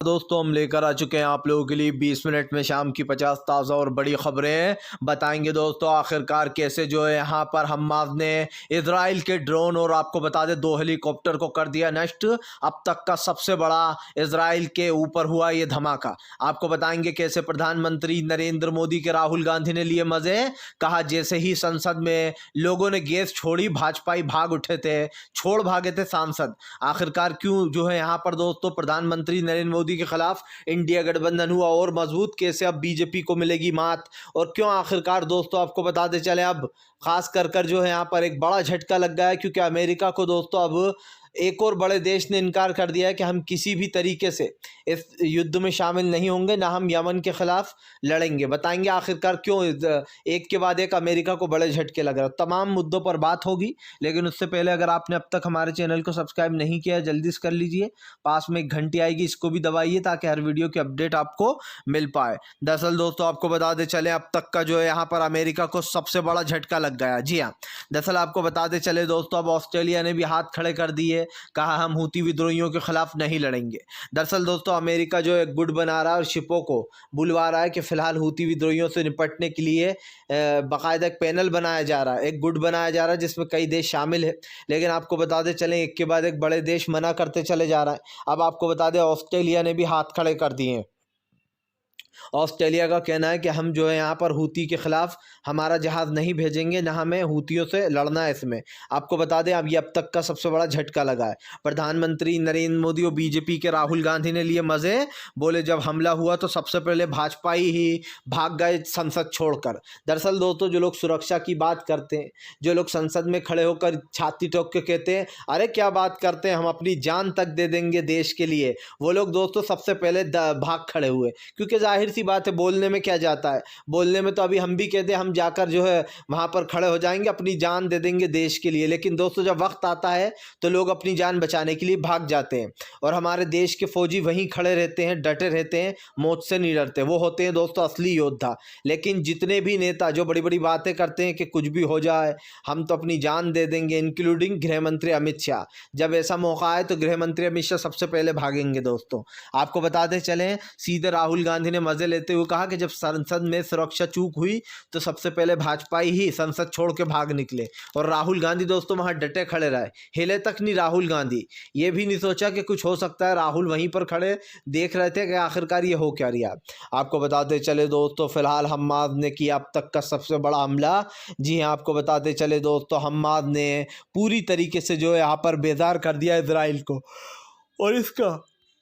दोस्तों हम लेकर आ चुके हैं आप लोगों के लिए 20 मिनट में शाम की 50 ताज़ा और बड़ी खबरें बताएंगे। दोस्तों आखिरकार कैसे जो है यहाँ पर हमास ने इजराइल के ड्रोन और आपको बता दें 2 हेलीकॉप्टर को कर दिया नष्ट। अब तक का सबसे बड़ा इजराइल के ऊपर हुआ ये धमाका। आपको बताएंगे कैसे प्रधानमंत्री नरेंद्र मोदी के राहुल गांधी ने लिए मजे। कहा जैसे ही संसद में लोगों ने गैस छोड़ी भाजपाई भाग उठे थे, छोड़ भागे थे सांसद। आखिरकार क्यों जो है यहाँ पर दोस्तों प्रधानमंत्री नरेंद्र मोदी के खिलाफ इंडिया गठबंधन हुआ और मजबूत, कैसे अब बीजेपी को मिलेगी मात, और क्यों आखिरकार दोस्तों आपको बताते चले अब खास कर जो है यहाँ पर एक बड़ा झटका लग गया है, क्योंकि अमेरिका को दोस्तों अब एक और बड़े देश ने इनकार कर दिया है कि हम किसी भी तरीके से इस युद्ध में शामिल नहीं होंगे, ना हम यमन के खिलाफ लड़ेंगे। बताएंगे आखिरकार क्यों एक के बाद एक अमेरिका को बड़े झटके लग रहे हैं। तमाम मुद्दों पर बात होगी, लेकिन उससे पहले अगर आपने अब तक हमारे चैनल को सब्सक्राइब नहीं किया जल्दी से कर लीजिए। पास में एक घंटी आएगी, इसको भी दबाइए ताकि हर वीडियो की अपडेट आपको मिल पाए। दरअसल दोस्तों आपको बताते चले अब तक का जो है यहाँ पर अमेरिका को सबसे बड़ा झटका लग गया। जी हाँ, दरअसल आपको बताते चले दोस्तों अब ऑस्ट्रेलिया ने भी हाथ खड़े कर दिए, कहा हम हूती विद्रोहियों के खिलाफ नहीं लड़ेंगे। दरअसल दोस्तों अमेरिका जो है गुट बना रहा है और शिपों को बुलवा रहा है कि फिलहाल हूती विद्रोहियों से निपटने के लिए बाकायदा एक पैनल बनाया जा रहा है, एक गुट बनाया जा रहा है जिसमें कई देश शामिल है। लेकिन आपको बताते चलें एक के बाद एक बड़े देश मना करते चले जा रहा है। अब आपको बता दें ऑस्ट्रेलिया ने भी हाथ खड़े कर दिए हैं। ऑस्ट्रेलिया का कहना है कि हम जो है यहाँ पर हूती के खिलाफ हमारा जहाज़ नहीं भेजेंगे, ना हमें हूतियों से लड़ना है। इसमें आपको बता दें अब ये अब तक का सबसे बड़ा झटका लगा है। प्रधानमंत्री नरेंद्र मोदी और बीजेपी के राहुल गांधी ने लिए मज़े, बोले जब हमला हुआ तो सबसे पहले भाजपा ही भाग गए संसद छोड़कर। दरअसल दोस्तों जो लोग सुरक्षा की बात करते हैं, जो लोग संसद में खड़े होकर छाती ठोक के कहते हैं अरे क्या बात करते हैं, हम अपनी जान तक दे देंगे देश के लिए, वो लोग दोस्तों सबसे पहले भाग खड़े हुए। क्योंकि जाहिर सी बात है बोलने में क्या जाता है, बोलने में तो अभी हम भी कहते हैं हम जाकर जो है वहां पर खड़े हो जाएंगे, अपनी जान दे देंगे देश के लिए। लेकिन दोस्तों जब वक्त आता है तो लोग अपनी जान बचाने के लिए भाग जाते हैं, और हमारे देश के फौजी वहीं खड़े रहते हैं, डटे रहते हैं, मौत से नहीं डरते। वो होते हैं दोस्तों असली योद्धा। लेकिन जितने भी नेता जो बड़ी बड़ी बातें करते हैं कि कुछ भी हो जाए हम तो अपनी जान दे देंगे, इंक्लूडिंग गृह मंत्री अमित शाह, जब ऐसा मौका आए तो गृह मंत्री अमित शाह सबसे पहले भागेंगे। दोस्तों आपको बताते चलें सीधे राहुल गांधी ने मजे लेते हुए कहा कि जब संसद में सुरक्षा चूक हुई तो सबसे पहले भाजपा ही संसद छोड़ के भाग निकले, और राहुल गांधी दोस्तों वहां डटे खड़े रहे, हिले तक नहीं। राहुल गांधी ये भी नहीं सोचा कि कुछ हो सकता है, राहुल वहीं पर खड़े देख रहे थे कि आखिरकार ये हो क्या रहा। आपको बताते चले दोस्तों फिलहाल हमास ने किया अब तक का सबसे बड़ा हमला। जी हाँ, आपको बताते चले दोस्तों हमास ने पूरी तरीके से जो है यहाँ पर बेजार कर दिया इजराइल को। और इसका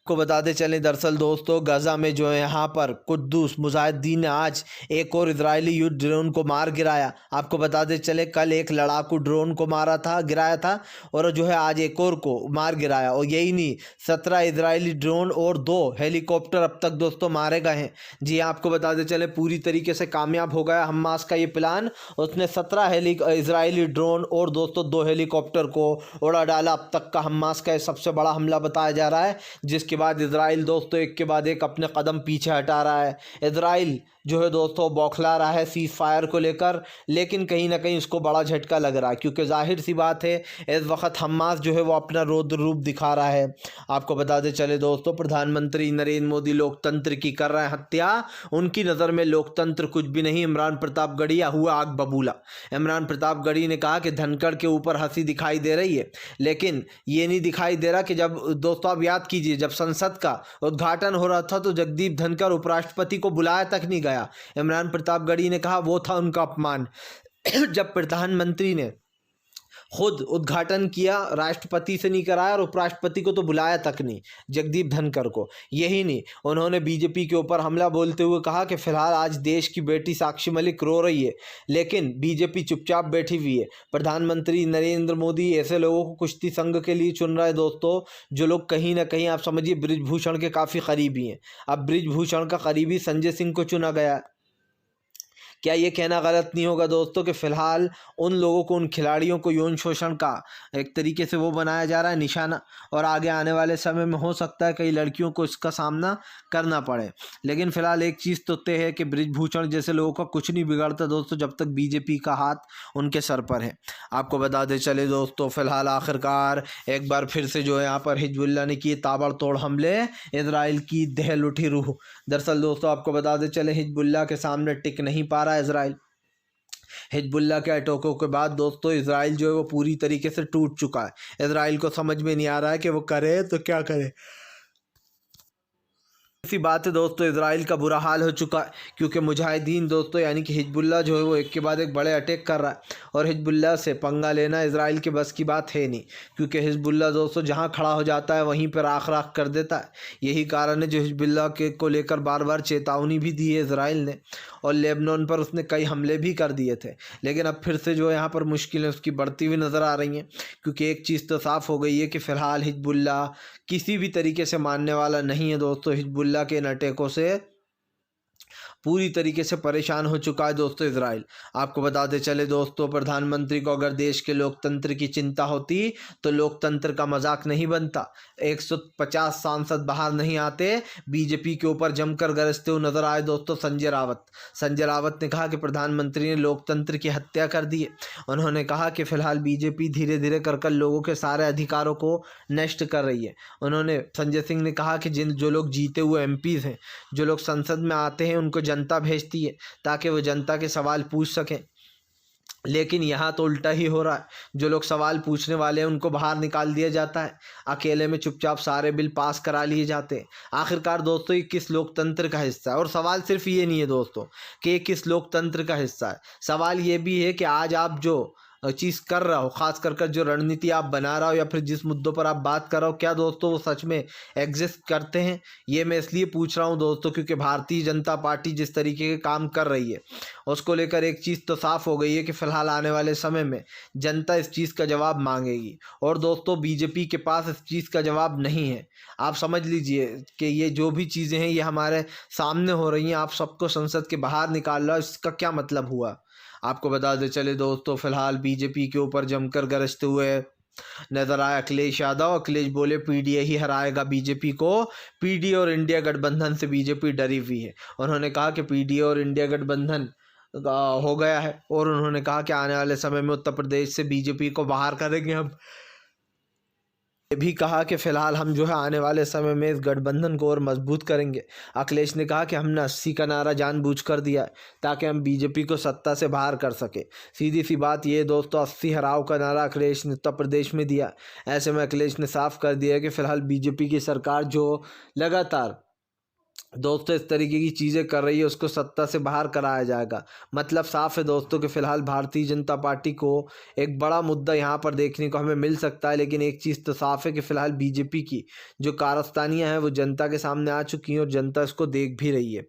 को बताते चलें दरअसल दोस्तों गजा में जो है यहाँ पर कुद्दूस मुजाहिदीन ने आज एक और इजरायली युद्ध ड्रोन को मार गिराया। आपको बताते चले कल एक लड़ाकू ड्रोन को गिराया था, और जो है आज एक और को मार गिराया। और यही नहीं 17 इजरायली ड्रोन और 2 हेलीकॉप्टर अब तक दोस्तों मारे गए हैं। जी आपको बताते चले पूरी तरीके से कामयाब हो गया हमास का ये प्लान। उसने 17 इजरायली ड्रोन और दोस्तों 2 हेलीकॉप्टर को उड़ा डाला। अब तक का हमास का सबसे बड़ा हमला बताया जा रहा है, जिसके बाद इजराइल दोस्तों एक के बाद एक अपने कदम पीछे हटा रहा है। इजराइल जो है दोस्तों बौखला रहा है सीज फायर को लेकर, लेकिन कहीं ना कहीं उसको बड़ा झटका लग रहा है, क्योंकि जाहिर सी बात है इस वक्त हमास जो है वो अपना रौद्र रूप दिखा रहा है। आपको बताते चले दोस्तों प्रधानमंत्री नरेंद्र मोदी लोकतंत्र की कर रहे हैं हत्या। उनकी नज़र में लोकतंत्र कुछ भी नहीं, इमरान प्रतापगढ़ी या हुआ आग बबूला। इमरान प्रतापगढ़ी ने कहा कि धनखड़ के ऊपर हंसी दिखाई दे रही है, लेकिन ये नहीं दिखाई दे रहा कि जब दोस्तों आप याद कीजिए जब संसद का उद्घाटन हो रहा था तो जगदीप धनखड़ उपराष्ट्रपति को बुलाया तक नहीं गया। इमरान प्रतापगढ़ी ने कहा वो था उनका अपमान। जब प्रधानमंत्री ने खुद उद्घाटन किया, राष्ट्रपति से नहीं कराया और उपराष्ट्रपति को तो बुलाया तक नहीं, जगदीप धनखड़ को। यही नहीं, उन्होंने बीजेपी के ऊपर हमला बोलते हुए कहा कि फिलहाल आज देश की बेटी साक्षी मलिक रो रही है, लेकिन बीजेपी चुपचाप बैठी हुई है। प्रधानमंत्री नरेंद्र मोदी ऐसे लोगों को कुश्ती संघ के लिए चुन रहा है दोस्तों, जो लोग कहीं ना कहीं आप समझिए बृजभूषण के काफ़ी करीबी हैं। अब बृजभूषण का करीबी संजय सिंह को चुना गया, क्या ये कहना गलत नहीं होगा दोस्तों कि फ़िलहाल उन लोगों को, उन खिलाड़ियों को यौन शोषण का एक तरीके से वो बनाया जा रहा है निशाना, और आगे आने वाले समय में हो सकता है कई लड़कियों को इसका सामना करना पड़े। लेकिन फ़िलहाल एक चीज़ तो तय है कि बृजभूषण जैसे लोगों का कुछ नहीं बिगड़ता दोस्तों जब तक बीजेपी का हाथ उनके सर पर है। आपको बता दें चले दोस्तों, फ़िलहाल आखिरकार एक बार फिर से जो है यहाँ पर हिजबुल्लाह ने किए ताबड़तोड़ हमले, इजराइल की दहल उठी रूह। दरअसल दोस्तों आपको बता दें चले, हिजबुल्लाह के सामने टिक नहीं पा रहा इजराइल। हिजबुल्लाह के अटैकों के बाद दोस्तों इजराइल जो है वो पूरी तरीके से टूट चुका है। इजराइल को समझ में नहीं आ रहा है कि वो करे तो क्या करे। इसी बात है दोस्तों, इजराइल का बुरा हाल हो चुका है क्योंकि मुजाहिदीन दोस्तों यानी कि हिजबुल्लाह जो है वो एक के बाद एक बड़े अटैक कर रहा है, और हिजबुल्लाह से पंगा लेना इजराइल के बस की बात है नहीं, क्योंकि हिजबुल्लाह दोस्तों जहां खड़ा हो जाता है वहीं पर आख राख कर देता है। यही कारण है जो हिजबुल्लाह के को लेकर बार बार चेतावनी भी दी है इजराइल ने, और लेबनान पर उसने कई हमले भी कर दिए थे। लेकिन अब फिर से जो है यहाँ पर मुश्किलें उसकी बढ़ती हुई नज़र आ रही हैं, क्योंकि एक चीज़ तो साफ़ हो गई है कि फ़िलहाल हिजबुल्लाह किसी भी तरीके से मानने वाला नहीं है दोस्तों। हिजबुल्लाह के इन अटैकों से पूरी तरीके से परेशान हो चुका है दोस्तों इजराइल। आपको बताते चले दोस्तों, प्रधानमंत्री को अगर देश के लोकतंत्र की चिंता होती तो लोकतंत्र का मजाक नहीं बनता। 150 सांसद बाहर नहीं आते। बीजेपी के ऊपर जमकर गरजते हुए नजर आए दोस्तों संजय रावत। संजय रावत ने कहा कि प्रधानमंत्री ने लोकतंत्र की हत्या कर दी है। उन्होंने कहा कि फिलहाल बीजेपी धीरे धीरे कर लोगों के सारे अधिकारों को नष्ट कर रही है। उन्होंने संजय सिंह ने कहा कि जो लोग जीते हुए एमपीज़ हैं, जो लोग संसद में आते हैं, उनको जनता भेजती है ताकि वो जनता के सवाल पूछ सकें। लेकिन यहाँ तो उल्टा ही हो रहा है, जो लोग सवाल पूछने वाले हैं उनको बाहर निकाल दिया जाता है, अकेले में चुपचाप सारे बिल पास करा लिए जाते हैं। आखिरकार दोस्तों ये किस लोकतंत्र का हिस्सा है? और सवाल सिर्फ ये नहीं है दोस्तों कि ये किस लोकतंत्र का हिस्सा है, सवाल ये भी है कि आज आप जो चीज़ कर रहा हो, ख़ास कर जो रणनीति आप बना रहा हो या फिर जिस मुद्दों पर आप बात कर रहा हो, क्या दोस्तों वो सच में एग्जिस्ट करते हैं? ये मैं इसलिए पूछ रहा हूँ दोस्तों क्योंकि भारतीय जनता पार्टी जिस तरीके के काम कर रही है उसको लेकर एक चीज़ तो साफ़ हो गई है कि फ़िलहाल आने वाले समय में जनता इस चीज़ का जवाब मांगेगी, और दोस्तों बीजेपी के पास इस चीज़ का जवाब नहीं है। आप समझ लीजिए कि ये जो भी चीज़ें हैं ये हमारे सामने हो रही हैं, आप सबको संसद के बाहर निकाल रहा हो, इसका क्या मतलब हुआ? आपको बता दे चले दोस्तों, फिलहाल बीजेपी के ऊपर जमकर गरजते हुए नजर आए अखिलेश यादव। अखिलेश बोले पीडीए ही हराएगा बीजेपी को। पीडीए और इंडिया गठबंधन से बीजेपी डरी हुई है। उन्होंने कहा कि पीडीए और इंडिया गठबंधन हो गया है, और उन्होंने कहा कि आने वाले समय में उत्तर प्रदेश से बीजेपी को बाहर करेंगे हम। ये भी कहा कि फिलहाल हम जो है आने वाले समय में इस गठबंधन को और मजबूत करेंगे। अखिलेश ने कहा कि हमने 80 का नारा जानबूझकर दिया है ताकि हम बीजेपी को सत्ता से बाहर कर सके। सीधी सी बात ये दोस्तों, 80 हराओ का नारा अखिलेश ने उत्तर प्रदेश में दिया। ऐसे में अखिलेश ने साफ कर दिया कि फिलहाल बीजेपी की सरकार जो लगातार दोस्तों इस तरीके की चीज़ें कर रही है उसको सत्ता से बाहर कराया जाएगा। मतलब साफ है दोस्तों कि फिलहाल भारतीय जनता पार्टी को एक बड़ा मुद्दा यहाँ पर देखने को हमें मिल सकता है। लेकिन एक चीज़ तो साफ है कि फिलहाल बीजेपी की जो कारस्तानियाँ हैं वो जनता के सामने आ चुकी हैं और जनता इसको देख भी रही है।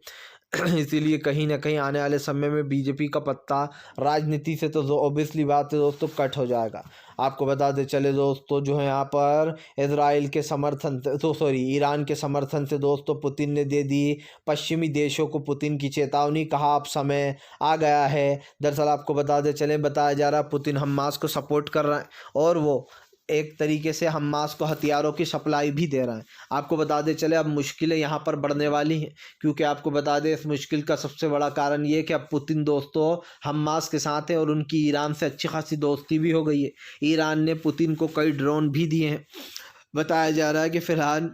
इसीलिए कहीं ना कहीं आने वाले समय में बीजेपी का पत्ता राजनीति से तो ऑब्वियसली बात है दोस्तों कट हो जाएगा। आपको बता दे चले दोस्तों, जो है यहाँ पर इजराइल के समर्थन ईरान के समर्थन से दोस्तों पुतिन ने दे दी पश्चिमी देशों को पुतिन की चेतावनी। कहा अब समय आ गया है। दरअसल आपको बता दे चले, बताया जा रहा है पुतिन हमास को सपोर्ट कर रहा है और वो एक तरीके से हमास को हथियारों की सप्लाई भी दे रहा है। आपको बता दे चले अब मुश्किलें यहाँ पर बढ़ने वाली हैं, क्योंकि आपको बता दें इस मुश्किल का सबसे बड़ा कारण ये कि अब पुतिन दोस्तों हमास के साथ है और उनकी ईरान से अच्छी खासी दोस्ती भी हो गई है। ईरान ने पुतिन को कई ड्रोन भी दिए हैं। बताया जा रहा है कि फिलहाल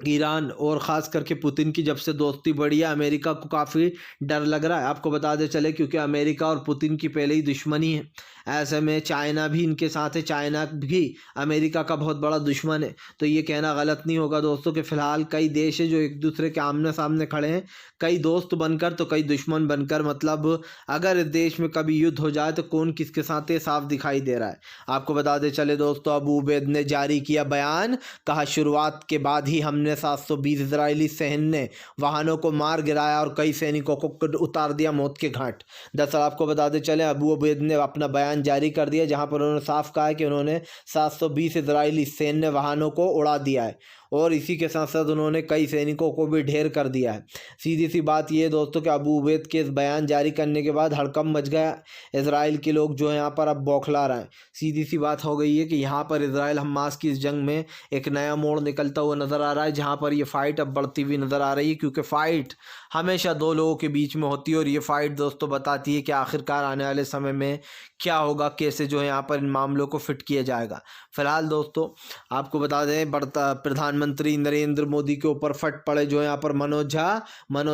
ईरान और ख़ास करके पुतिन की जब से दोस्ती बढ़ी है, अमेरिका को काफ़ी डर लग रहा है। आपको बता दे चले क्योंकि अमेरिका और पुतिन की पहले ही दुश्मनी है। ऐसे में चाइना भी इनके साथ है। चाइना भी अमेरिका का बहुत बड़ा दुश्मन है। तो ये कहना गलत नहीं होगा दोस्तों कि फ़िलहाल कई देश है जो एक दूसरे के आमने सामने खड़े हैं, कई दोस्त बनकर तो कई दुश्मन बनकर। मतलब अगर इस देश में कभी युद्ध हो जाए तो कौन किसके साथ है साफ दिखाई दे रहा है। आपको बता दे चले दोस्तों, अबू उबैद ने जारी किया बयान। कहा शुरुआत के बाद ही हमने 720 इजरायली सैन्य वाहनों को मार गिराया और कई सैनिकों को उतार दिया मौत के घाट। दरअसल आपको बता दे चले, अबू उबैद ने अपना बयान जारी कर दिया जहां पर उन्होंने साफ कहा है कि उन्होंने 720 इजरायली सैन्य वाहनों को उड़ा दिया है। और इसी के साथ साथ उन्होंने कई सैनिकों को भी ढेर कर दिया है। सीधी सी बात ये दोस्तों कि अबू उबैद के इस बयान जारी करने के बाद हड़कंप मच गया। इजराइल के लोग जो है यहाँ पर अब बौखला रहे हैं। सीधी सी बात हो गई है कि यहाँ पर इजराइल हमास की इस जंग में एक नया मोड़ निकलता हुआ नज़र आ रहा है, जहाँ पर ये फाइट अब बढ़ती हुई नज़र आ रही है, क्योंकि फ़ाइट हमेशा दो लोगों के बीच में होती है और ये फ़ाइट दोस्तों बताती है कि आखिरकार आने वाले समय में क्या होगा, कैसे जो है यहाँ पर इन मामलों को फिट किया जाएगा। फिलहाल दोस्तों आपको बता दें, प्रधानमंत्री नरेंद्र मोदी के ऊपर फट पड़े जो है यहाँ पर मनोज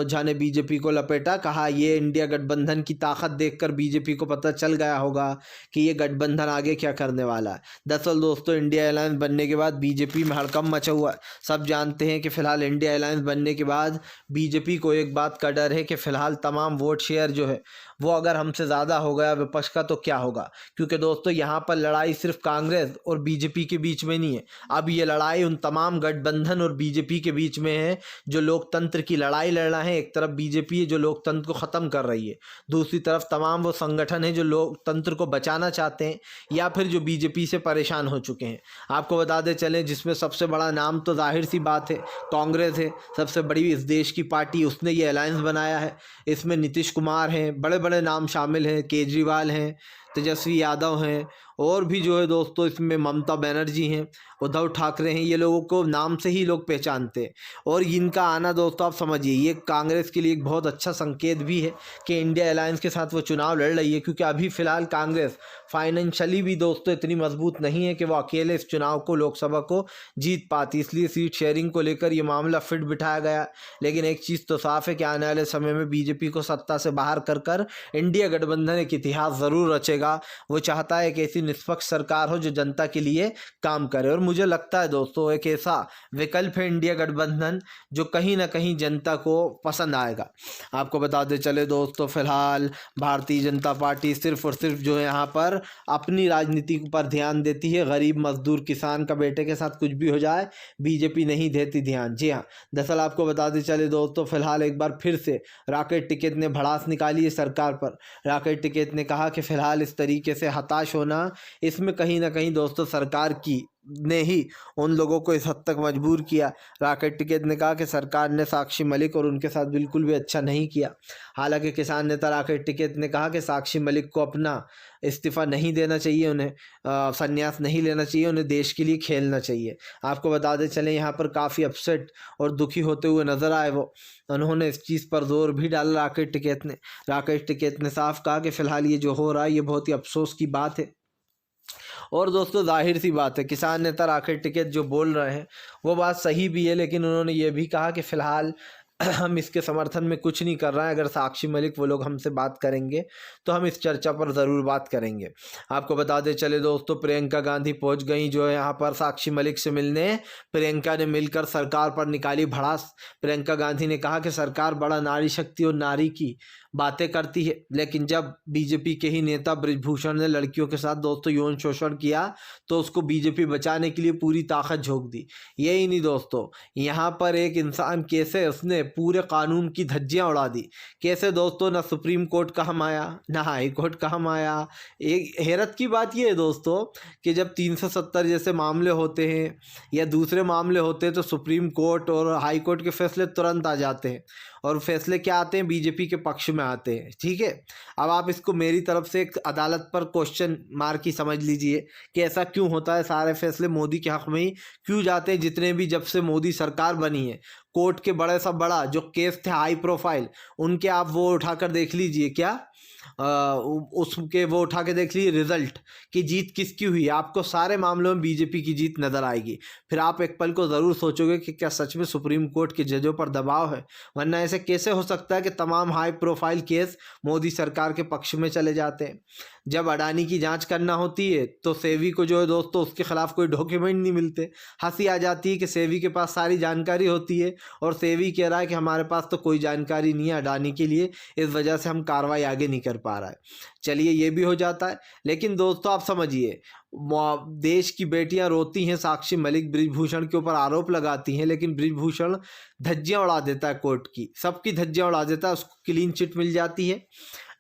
झा ने बीजेपी को लपेटा। कहा ये इंडिया गठबंधन की ताकत देखकर बीजेपी को पता चल गया होगा कि ये गठबंधन आगे क्या करने वाला है। दरअसल दोस्तों इंडिया अलायंस बनने के बाद बीजेपी में हड़कंप मचा हुआ है। सब जानते हैं कि फिलहाल इंडिया अलायंस बनने के बाद बीजेपी को एक बात का डर है कि फिलहाल तमाम वोट शेयर जो है वो अगर हमसे ज़्यादा हो गया विपक्ष का तो क्या होगा, क्योंकि दोस्तों यहाँ पर लड़ाई सिर्फ कांग्रेस और बीजेपी के बीच में नहीं है। अब ये लड़ाई उन तमाम गठबंधन और बीजेपी के बीच में है जो लोकतंत्र की लड़ाई लड़ रहे हैं। एक तरफ बीजेपी है जो लोकतंत्र को ख़त्म कर रही है, दूसरी तरफ तमाम वो संगठन है जो लोकतंत्र को बचाना चाहते हैं या फिर जो बीजेपी से परेशान हो चुके हैं। आपको बता दें चलें, जिसमें सबसे बड़ा नाम तो जाहिर सी बात है कांग्रेस है, सबसे बड़ी इस देश की पार्टी, उसने ये अलायंस बनाया है। इसमें नीतीश कुमार हैं, बड़े बड़े नाम शामिल हैं, केजरीवाल हैं, तेजस्वी यादव हैं, और भी जो है दोस्तों इसमें ममता बनर्जी हैं, उद्धव ठाकरे हैं। ये लोगों को नाम से ही लोग पहचानते हैं और इनका आना दोस्तों आप समझिए ये कांग्रेस के लिए एक बहुत अच्छा संकेत भी है कि इंडिया अलायंस के साथ वो चुनाव लड़ रही है, क्योंकि अभी फ़िलहाल कांग्रेस फाइनेंशियली भी दोस्तों इतनी मजबूत नहीं है कि वो अकेले इस चुनाव को, लोकसभा को जीत पाती। इसलिए सीट शेयरिंग को लेकर ये मामला फिट बिठाया गया। लेकिन एक चीज़ तो साफ है कि आने वाले समय में बीजेपी को सत्ता से बाहर कर इंडिया गठबंधन एक इतिहास ज़रूर रचेगा। वो चाहता है कि ऐसी निष्पक्ष सरकार हो जो जनता के लिए काम करे, और मुझे लगता है दोस्तों एक ऐसा विकल्प है इंडिया गठबंधन जो कहीं ना कहीं जनता को पसंद आएगा। आपको बताते चले दोस्तों फिलहाल भारतीय जनता पार्टी सिर्फ और सिर्फ जो है यहाँ पर अपनी राजनीति पर ध्यान देती है। गरीब मजदूर किसान का बेटे के साथ कुछ भी हो जाए बीजेपी नहीं देती ध्यान। जी हाँ, दरअसल आपको बताते चले दोस्तों फिलहाल एक बार फिर से राकेश टिकैत ने भड़ास निकाली है सरकार पर। राकेश टिकैत ने कहा कि फिलहाल इस तरीके से हताश होना, इसमें कहीं ना कहीं दोस्तों सरकार की ने ही उन लोगों को इस हद तक मजबूर किया। राकेश टिकैत ने कहा कि सरकार ने साक्षी मलिक और उनके साथ बिल्कुल भी अच्छा नहीं किया। हालांकि किसान नेता राकेश टिकैत ने कहा कि साक्षी मलिक को अपना इस्तीफ़ा नहीं देना चाहिए, उन्हें संन्यास नहीं लेना चाहिए, उन्हें देश के लिए खेलना चाहिए। आपको बताते चलें यहाँ पर काफ़ी अपसेट और दुखी होते हुए नज़र आए वो। उन्होंने इस चीज़ पर जोर भी डाला राकेश टिकैत ने साफ कहा कि फ़िलहाल ये जो हो रहा है ये बहुत ही अफसोस की बात है। और दोस्तों जाहिर सी बात है किसान नेता राकेश टिकैत जो बोल रहे हैं वो बात सही भी है, लेकिन उन्होंने ये भी कहा कि फ़िलहाल हम इसके समर्थन में कुछ नहीं कर रहे हैं। अगर साक्षी मलिक वो लोग हमसे बात करेंगे तो हम इस चर्चा पर ज़रूर बात करेंगे। आपको बता दें चले दोस्तों प्रियंका गांधी पहुंच गई जो है यहाँ पर साक्षी मलिक से मिलने। प्रियंका ने मिलकर सरकार पर निकाली भड़ास। प्रियंका गांधी ने कहा कि सरकार बड़ा नारी शक्ति और नारी की बातें करती है, लेकिन जब बीजेपी के ही नेता बृजभूषण ने लड़कियों के साथ दोस्तों यौन शोषण किया तो उसको बीजेपी बचाने के लिए पूरी ताकत झोंक दी। यही नहीं दोस्तों, यहाँ पर एक इंसान कैसे उसने पूरे कानून की धज्जियाँ उड़ा दी, कैसे दोस्तों ना सुप्रीम कोर्ट काम आया ना हाई कोर्ट काम आया। एक हैरत की बात यह है दोस्तों कि जब 370 जैसे मामले होते हैं या दूसरे मामले होते हैं तो सुप्रीम कोर्ट और हाई कोर्ट के फैसले तुरंत आ जाते हैं, और फैसले क्या आते हैं बीजेपी के पक्ष में आते हैं। ठीक है, अब आप इसको मेरी तरफ से एक अदालत पर क्वेश्चन मार्क ही समझ लीजिए कि ऐसा क्यों होता है, सारे फैसले मोदी के हक में ही क्यों जाते हैं। जितने भी जब से मोदी सरकार बनी है कोर्ट के बड़े सब बड़ा जो केस थे हाई प्रोफाइल उनके आप वो उठाकर देख लीजिए, क्या उसके वो उठा के देख लीजिए रिजल्ट कि जीत किसकी हुई, आपको सारे मामलों में बीजेपी की जीत नज़र आएगी। फिर आप एक पल को ज़रूर सोचोगे कि क्या सच में सुप्रीम कोर्ट के जजों पर दबाव है, वरना ऐसे कैसे हो सकता है कि तमाम हाई प्रोफाइल केस मोदी सरकार के पक्ष में चले जाते हैं। जब अडानी की जांच करना होती है तो सेबी को जो है दोस्तों उसके खिलाफ कोई डॉक्यूमेंट नहीं मिलते। हंसी आ जाती है कि सेबी के पास सारी जानकारी होती है और सेबी कह रहा है कि हमारे पास तो कोई जानकारी नहीं है अडानी के लिए, इस वजह से हम कार्रवाई आगे नहीं कर पा रहा है। चलिए ये भी हो जाता है, लेकिन दोस्तों आप समझिए देश की बेटियां रोती हैं, साक्षी मलिक बृजभूषण के ऊपर आरोप लगाती हैं, लेकिन बृजभूषण धज्जियां उड़ा देता है, कोर्ट की सबकी धज्जियां उड़ा देता है, उसको क्लीन चिट मिल जाती है।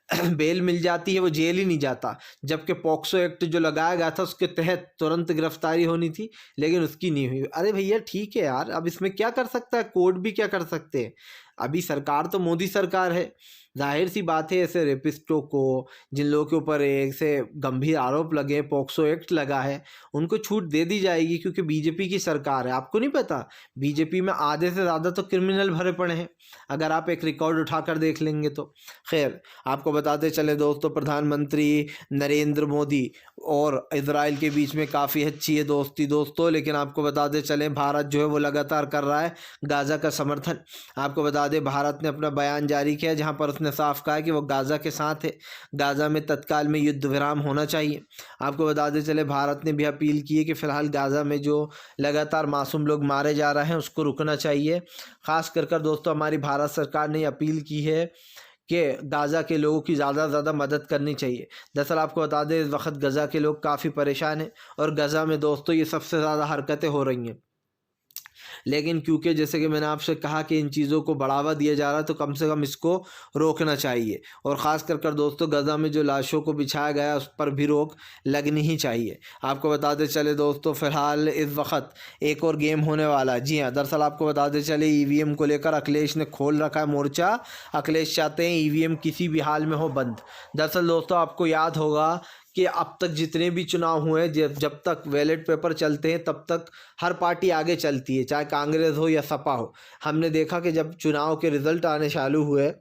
बेल मिल जाती है वो जेल ही नहीं जाता, जबकि पॉक्सो एक्ट जो लगाया गया था उसके तहत तुरंत गिरफ्तारी होनी थी, लेकिन उसकी नहीं हुई। अरे भैया ठीक है यार, अब इसमें क्या कर सकता है कोर्ट, भी क्या कर सकते हैं। अभी सरकार तो मोदी सरकार है, जाहिर सी बात है ऐसे रेपिस्टों को, जिन लोगों के ऊपर ऐसे गंभीर आरोप लगे, पॉक्सो एक्ट लगा है, उनको छूट दे दी जाएगी, क्योंकि बीजेपी की सरकार है। आपको नहीं पता बीजेपी में आधे से ज़्यादा तो क्रिमिनल भरे पड़े हैं, अगर आप एक रिकॉर्ड उठाकर देख लेंगे तो। खैर, आपको बताते चले दोस्तों, प्रधानमंत्री नरेंद्र मोदी और इजराइल के बीच में काफ़ी अच्छी है दोस्ती दोस्तों, लेकिन आपको बताते चले भारत जो है वो लगातार कर रहा है गाज़ा का समर्थन। आपको बता दें, भारत ने अपना बयान जारी किया जहां पर उसने साफ कहा कि वो गाज़ा के साथ है, गाज़ा में तत्काल में युद्ध विराम होना चाहिए। आपको बताते चले, भारत ने भी अपील की है कि फ़िलहाल गाज़ा में जो लगातार मासूम लोग मारे जा रहे हैं उसको रुकना चाहिए। ख़ास कर दोस्तों हमारी भारत सरकार ने अपील की है कि गाज़ा के लोगों की ज़्यादा से ज़्यादा मदद करनी चाहिए। दरअसल आपको बता दें, इस वक्त गाज़ा के लोग काफ़ी परेशान हैं, और गाज़ा में दोस्तों ये सबसे ज़्यादा हरकतें हो रही हैं। लेकिन क्योंकि जैसे कि मैंने आपसे कहा कि इन चीज़ों को बढ़ावा दिया जा रहा है, तो कम से कम इसको रोकना चाहिए। और ख़ास कर दोस्तों गाज़ा में जो लाशों को बिछाया गया उस पर भी रोक लगनी ही चाहिए। आपको बताते चले दोस्तों, फ़िलहाल इस वक्त एक और गेम होने वाला है। जी हाँ, दरअसल आपको बताते चले, ईवीएम को लेकर अखिलेश ने खोल रखा है मोर्चा। अखिलेश चाहते हैं ईवीएम किसी भी हाल में हो बंद। दरअसल दोस्तों आपको याद होगा कि अब तक जितने भी चुनाव हुए, जब तक बैलेट पेपर चलते हैं तब तक हर पार्टी आगे चलती है, चाहे कांग्रेस हो या सपा हो। हमने देखा कि जब चुनाव के रिजल्ट आने चालू हुए,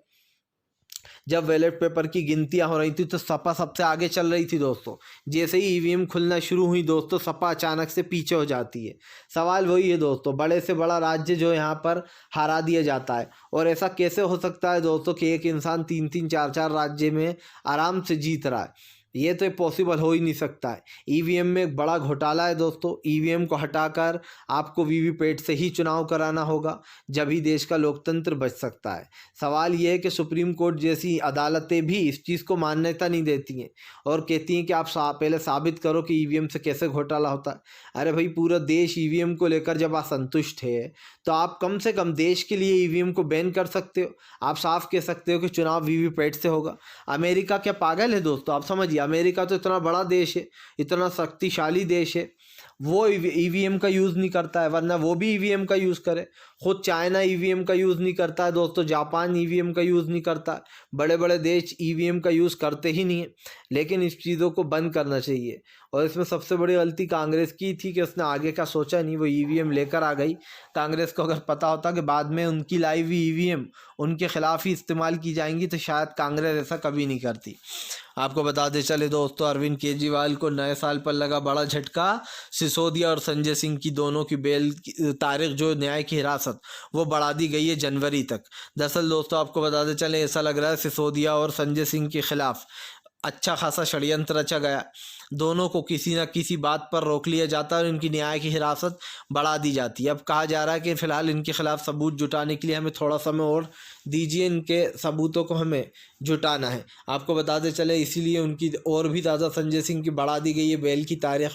जब बैलेट पेपर की गिनतियां हो रही थी, तो सपा सबसे आगे चल रही थी दोस्तों। जैसे ही ईवीएम खुलना शुरू हुई दोस्तों, सपा अचानक से पीछे हो जाती है। सवाल वही है दोस्तों, बड़े से बड़ा राज्य जो यहाँ पर हरा दिया जाता है। और ऐसा कैसे हो सकता है दोस्तों कि एक इंसान 3-3, 4-4 राज्य में आराम से जीत रहा है। ये तो पॉसिबल हो ही नहीं सकता है। ईवीएम में एक बड़ा घोटाला है दोस्तों। ईवीएम को हटाकर आपको वीवीपैट से ही चुनाव कराना होगा, जब ही देश का लोकतंत्र बच सकता है। सवाल ये है कि सुप्रीम कोर्ट जैसी अदालतें भी इस चीज़ को मान्यता नहीं देती हैं, और कहती हैं कि आप पहले साबित करो कि ईवीएम से कैसे घोटाला होता है। अरे भाई, पूरा देश ईवीएम को लेकर जब असंतुष्ट है, तो आप कम से कम देश के लिए ईवीएम को बैन कर सकते हो। आप साफ कह सकते हो कि चुनाव वीवीपैट से होगा। अमेरिका क्या पागल है दोस्तों? आप समझिए, अमेरिका तो इतना बड़ा देश है, इतना शक्तिशाली देश है, वो ईवीएम का यूज़ नहीं करता है, वरना वो भी ईवीएम का यूज़ करे। खुद चाइना ईवीएम का यूज़ नहीं करता है दोस्तों, जापान ईवीएम का यूज़ नहीं करता है, बड़े बड़े देश ईवीएम का यूज़ करते ही नहीं है। लेकिन इस चीज़ों को बंद करना चाहिए। और इसमें सबसे बड़ी गलती कांग्रेस की थी कि उसने आगे का सोचा नहीं, वो ईवीएम लेकर आ गई। कांग्रेस को अगर पता होता कि बाद में उनकी लाई हुई ईवीएम उनके खिलाफ ही इस्तेमाल की जाएंगी, तो शायद कांग्रेस ऐसा कभी नहीं करती। आपको बताते चले दोस्तों, अरविंद केजरीवाल को नए साल पर लगा बड़ा झटका। सिसोदिया और संजय सिंह की दोनों की बेल तारीख, जो न्याय की हिरासत, वो बढ़ा दी गई है जनवरी तक। दरअसल दोस्तों आपको बताते चले, ऐसा लग रहा है सिसोदिया और संजय सिंह के खिलाफ अच्छा खासा षड्यंत्र रचा गया। दोनों को किसी न किसी बात पर रोक लिया जाता है और इनकी न्याय की हिरासत बढ़ा दी जाती है। अब कहा जा रहा है कि फ़िलहाल इनके खिलाफ सबूत जुटाने के लिए हमें थोड़ा समय और दीजिए, इनके सबूतों को हमें जुटाना है। आपको बताते चले, इसीलिए उनकी और भी ज़्यादा संजय सिंह की बढ़ा दी गई है बेल की तारीख,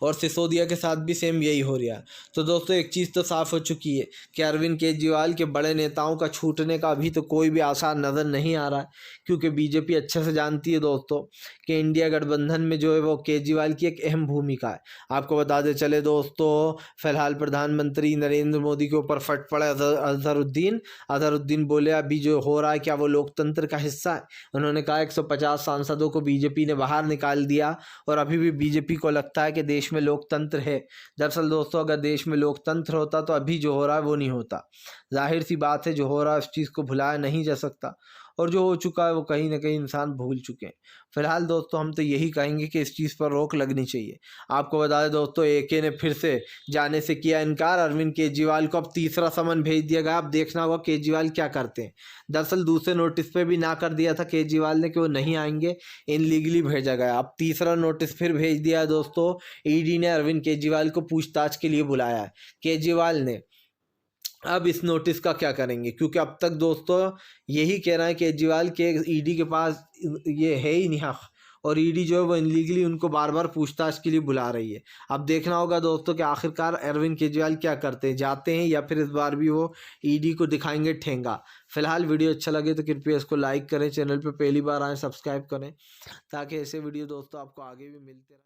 और सिसोदिया के साथ भी सेम यही हो रहा है। तो दोस्तों एक चीज़ तो साफ़ हो चुकी है कि अरविंद केजरीवाल के बड़े नेताओं का छूटने का अभी तो कोई भी आसार नज़र नहीं आ रहा है, क्योंकि बीजेपी अच्छे से जानती है दोस्तों कि इंडिया गठबंधन में जो है वो केजरीवाल की एक अहम भूमिका है। आपको बताते चले दोस्तों, फिलहाल प्रधानमंत्री नरेंद्र मोदी के ऊपर फट पड़े अजहरुद्दीन बोले अभी जो हो रहा है क्या वो लोकतंत्र का हिस्सा है। उन्होंने कहा 150 सांसदों को बीजेपी ने बाहर निकाल दिया, और अभी भी बीजेपी को लगता है कि देश में लोकतंत्र है। दरअसल दोस्तों अगर देश में लोकतंत्र होता तो अभी जो हो रहा है वो नहीं होता। जाहिर सी बात है, जो हो रहा है उस चीज़ को भुलाया नहीं जा सकता, और जो हो चुका है वो कहीं ना कहीं इंसान भूल चुके हैं। फिलहाल दोस्तों हम तो यही कहेंगे कि इस चीज़ पर रोक लगनी चाहिए। आपको बता दें दोस्तों, एके ने फिर से जाने से किया इनकार। अरविंद केजरीवाल को अब तीसरा समन भेज दिया गया। अब देखना होगा केजरीवाल क्या करते हैं। दरअसल दूसरे नोटिस पे भी ना कर दिया था केजरीवाल ने कि वो नहीं आएंगे, इनलीगली भेजा गया। अब तीसरा नोटिस फिर भेज दिया है दोस्तों। ईडी ने अरविंद केजरीवाल को पूछताछ के लिए बुलाया है। केजरीवाल ने अब इस नोटिस का क्या करेंगे, क्योंकि अब तक दोस्तों यही कह रहा है केजरीवाल के ईडी के पास ये है ही नहीं हक, और ईडी जो है वो इनलीगली उनको बार बार पूछताछ के लिए बुला रही है। अब देखना होगा दोस्तों कि आखिरकार अरविंद केजरीवाल क्या करते हैं, जाते हैं या फिर इस बार भी वो ईडी को दिखाएंगे ठेंगा। फिलहाल वीडियो अच्छा लगे तो कृपया इसको लाइक करें, चैनल पर पहली बार आए सब्सक्राइब करें ताकि ऐसे वीडियो दोस्तों आपको आगे भी मिलते रहें।